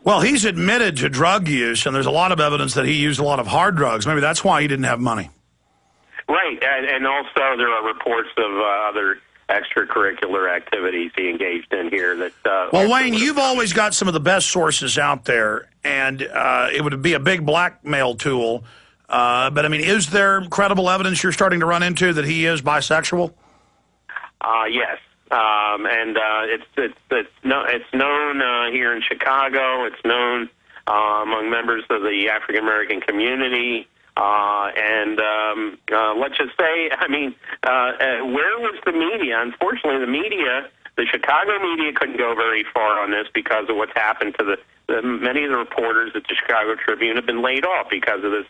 Well, he's admitted to drug use, and there's a lot of evidence that he used a lot of hard drugs. Maybe that's why he didn't have money. Right, and also there are reports of other extracurricular activities he engaged in here. That well, Wayne, you've always got some of the best sources out there, and it would be a big blackmail tool. But, I mean, is there credible evidence you're starting to run into that he is bisexual? Yes. And it's known here in Chicago. It's known among members of the African American community. And let's just say, I mean, where was the media? Unfortunately, the Chicago media couldn't go very far on this because of what's happened to many of the reporters at the Chicago Tribune have been laid off because of this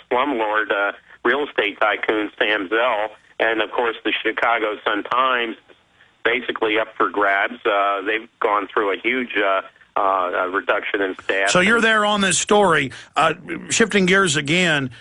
slumlord real estate tycoon Sam Zell. And, of course, the Chicago Sun-Times is basically up for grabs. They've gone through a huge reduction in staff. So you're there on this story. Shifting gears again,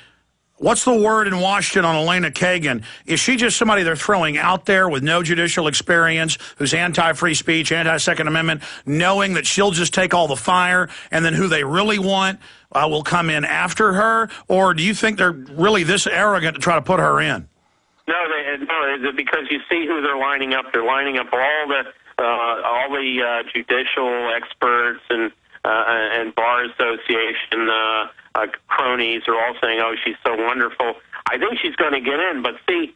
what's the word in Washington on Elena Kagan? Is she just somebody they're throwing out there with no judicial experience, who's anti-free speech, anti-Second Amendment, knowing that she'll just take all the fire, and then who they really want will come in after her? Or do you think they're really this arrogant to try to put her in? No, because you see who they're lining up. They're lining up all the judicial experts and bar association cronies are all saying, "Oh, she's so wonderful." I think she's going to get in. But see,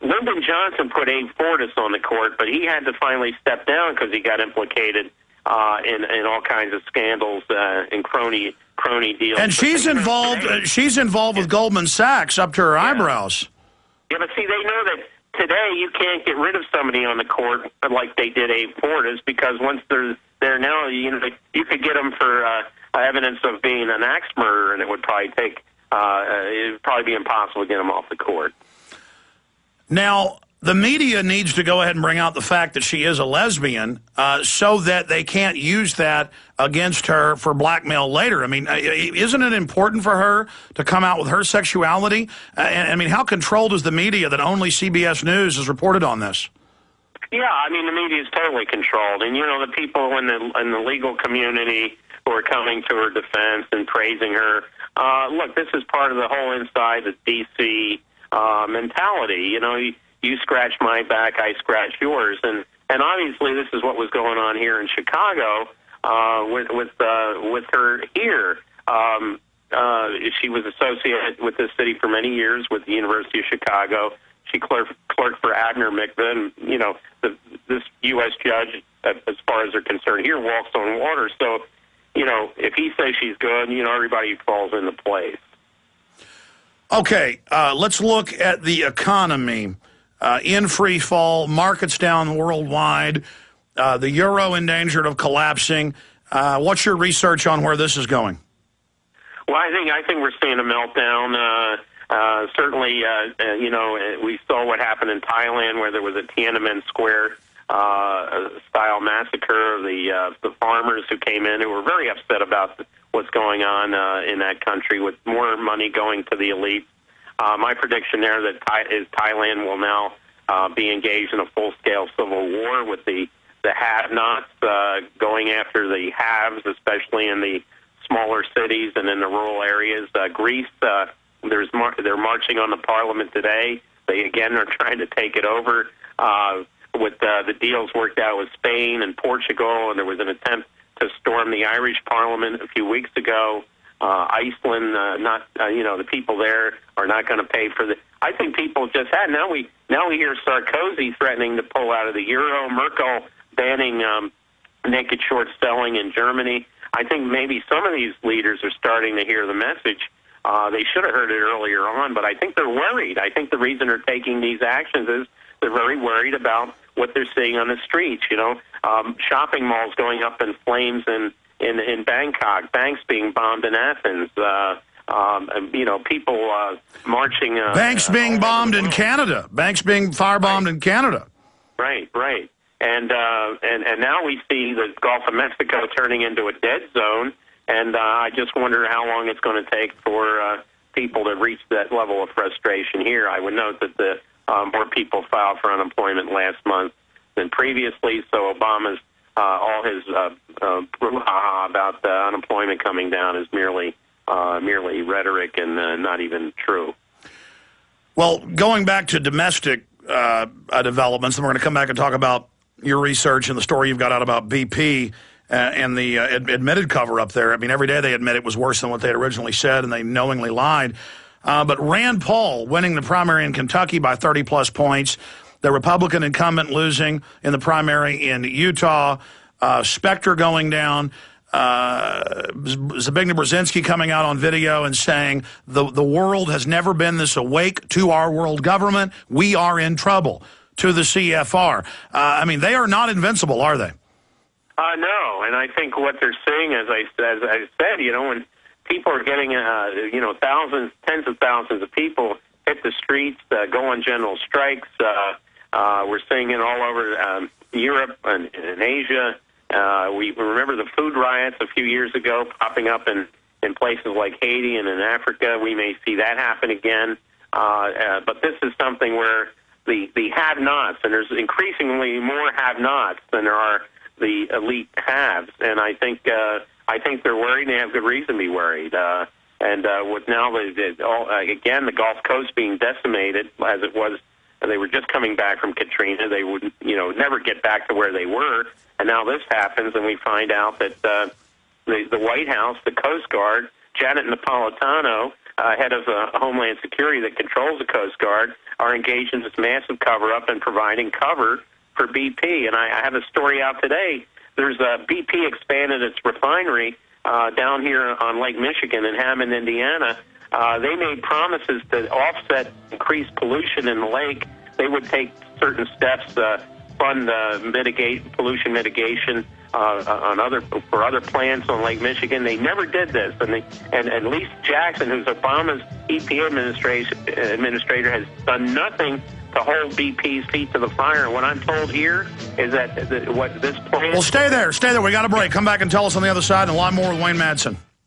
Lyndon Johnson put Abe Fortas on the court, but he had to finally step down because he got implicated in all kinds of scandals and crony deals. And she's involved. She's involved with Goldman Sachs up to her eyebrows. Yeah, but see, they know that today you can't get rid of somebody on the court like they did Abe Fortas, because once they're there now, you could get them for evidence of being an axe murderer, and it would probably be impossible to get them off the court. Now, the media needs to go ahead and bring out the fact that she is a lesbian so that they can't use that against her for blackmail later. I mean, isn't it important for her to come out with her sexuality? And I mean, how controlled is the media that only CBS News has reported on this? Yeah, I mean, the media is totally controlled. And, the people in the legal community who are coming to her defense and praising her, look, this is part of the whole inside the D.C. mentality. You scratch my back, I scratch yours, and obviously this is what was going on here in Chicago with her here. She was associated with this city for many years with the University of Chicago. She clerked for Abner Mikva, and this U.S. judge, as far as they're concerned here, walks on water. So, if he says she's good, everybody falls into place. Okay, let's look at the economy. In free fall, markets down worldwide, the euro endangered of collapsing. What's your research on where this is going? Well, I think we're seeing a meltdown. Certainly, we saw what happened in Thailand, where there was a Tiananmen Square style massacre of the farmers who came in, who were very upset about what's going on in that country, with more money going to the elites. My prediction there is Thailand will now be engaged in a full-scale civil war with the have-nots going after the haves, especially in the smaller cities and in the rural areas. Greece, they're marching on the parliament today. They, again, are trying to take it over. With the deals worked out with Spain and Portugal, and there was an attempt to storm the Irish parliament a few weeks ago. Iceland, the people there are not going to pay for the. I think people just had. Now we hear Sarkozy threatening to pull out of the euro. Merkel banning naked short selling in Germany. I think maybe some of these leaders are starting to hear the message. They should have heard it earlier on, but I think they're worried. I think the reason they're taking these actions is they're very worried about what they're seeing on the streets. Shopping malls going up in flames in Bangkok, banks being bombed in Athens, people marching. Banks being bombed in Canada. Banks being firebombed in Canada. Right. And now we see the Gulf of Mexico turning into a dead zone, and I just wonder how long it's going to take for people to reach that level of frustration here. I would note that more people filed for unemployment last month than previously, so Obama's all his brouhaha about unemployment coming down is merely rhetoric and not even true. Well, going back to domestic developments, and we're going to come back and talk about your research and the story you've got out about BP and the admitted cover-up there. I mean, every day they admit it was worse than what they had originally said, and they knowingly lied. But Rand Paul winning the primary in Kentucky by 30-plus points, the Republican incumbent losing in the primary in Utah, Specter going down, Zbigniew Brzezinski coming out on video and saying the world has never been this awake to our world government. We are in trouble, to the CFR. I mean, they are not invincible, are they? No, and I think what they're seeing, as I said, when people are getting, thousands, tens of thousands of people hit the streets, go on general strikes. We're seeing it all over Europe and Asia. We remember the food riots a few years ago popping up in places like Haiti and in Africa. We may see that happen again. But this is something where the have-nots, and there's increasingly more have-nots than there are the elite haves, and I think they're worried. And they have good reason to be worried. With now again the Gulf Coast being decimated as it was, they were just coming back from Katrina. They would never get back to where they were, and now this happens, and we find out that the White House, the Coast Guard, Janet Napolitano, head of Homeland Security that controls the Coast Guard, are engaged in this massive cover-up and providing cover for BP. And I have a story out today. There's BP expanded its refinery down here on Lake Michigan in Hammond, Indiana. They made promises to offset increased pollution in the lake. They would take certain steps, fund pollution mitigation for other plants on Lake Michigan. They never did this, and Lisa Jackson, who's Obama's EPA administrator, has done nothing to hold BP's feet to the fire. And what I'm told here is that what this plan... Well, stay there. We got a break. Come back and tell us on the other side, and a lot more with Wayne Madsen.